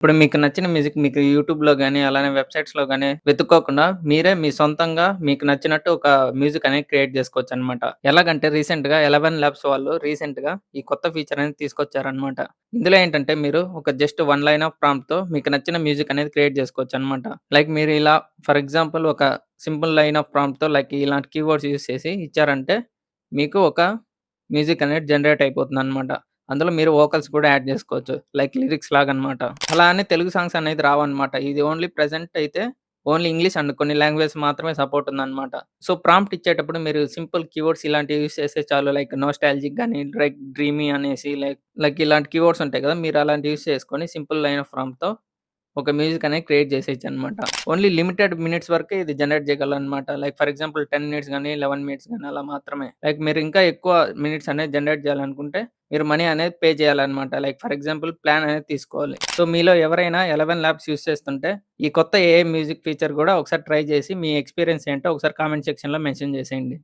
ఇప్పుడు మీకు నచ్చిన మ్యూజిక్ మీకు యూట్యూబ్‌లో గాని, అలానే వెబ్‌సైట్స్‌లో గాని వెతుక్కోకుండా మీరే మీ సొంతంగా మీకు నచ్చినట్టు ఒక మ్యూజిక్ అనేది క్రియేట్ జేసుకోవచ్చనమాట. ఎలాగంటే రీసెంట్‌గా 11 ల్యాబ్స్ వాళ్ళు రీసెంట్‌గా ఈ కొత్త ఫీచర్ అనేది తీసుకొచ్చారనమాట. ఇందులో ఏంటంటే మీరు ఒక జస్ట్ 1 లైన్ ఆఫ్ ప్రాంప్ట్‌తో మీకు నచ్చిన మ్యూజిక్ అనేది క్రియేట్ జేసుకోవచ్చనమాట. లైక్ మీరు ఇలా ఫర్ ఎగ్జాంపుల్ ఒక సింపుల్ లైన్ ఆఫ్ ప్రాంప్ట్‌తో లైక్ ఇలాంటి కీవర్డ్స్ యూజ్ చేసి ఇచ్చారంటే మీకు ఒక మ్యూజిక్ అనేది జనరేట్ అయిపోతుందనమాట. అందులో మీరు వోకల్స్ కూడా యాడ్ జేసుకోవచ్చు. లైక్ లిరిక్స్ లాగనమాట. అలా అని తెలుగు సాంగ్స్ అనేది రావన్నమాట. ఇది ఓన్లీ ప్రెజెంట్ అయితే ఓన్లీ ఇంగ్లీష్ అండ్ కొన్ని లాంగ్వేజెస్ మాత్రమే సపోర్ట్ ఉందన్నమాట. సో, ప్రాంప్ట్ ఇచ్చేటప్పుడు మీరు సింపుల్ కీవర్డ్స్ ఇలాంటివి యూజ్ చేస్తే చాలు. లైక్ నోస్టాల్జిక్ గాని, లైక్ డ్రీమీ అనేసి లైక్ ఇలాంటి కీవర్డ్స్ ఉంటాయి కదా! మీరు అలాంటివి యూజ్ చేసుకొని సింపుల్ లైన్ ఆఫ్ ప్రాంప్ట్‌తో ఒక మ్యూజిక్ అనేది క్రియేట్ చేసేయొచ్చనమాట. ఓన్లీ లిమిటెడ్ మినిట్స్ వరకే ఇది జనరేట్ చేయగలనమాట. లైక్ ఫర్ ఎగ్జాంపుల్ 10 మినిట్స్ గాని, 11 మినిట్స్ గాని అలా మాత్రమే. లైక్ మీరు ఇంకా ఎక్కువ మినిట్స్ అనేది జనరేట్ చేయాలనుకుంటే మీరు మనీ అనేది పే చేయాలనమాట. లైక్ ఫర్ ఎగ్జాంపుల్ ప్లాన్ అనేది తీసుకోవాలి. సో, మీలో ఎవరైనా 11 ల్యాబ్స్ యూజ్ చేస్తుంటే ఈ కొత్త ఏఐ మ్యూజిక్ ఫీచర్ కూడా ఒకసారి ట్రై చేసి మీ ఎక్స్‌పీరియన్స్ ఏంటో ఒకసారి కామెంట్ సెక్షన్‌లో మెన్షన్ చేసేయండి.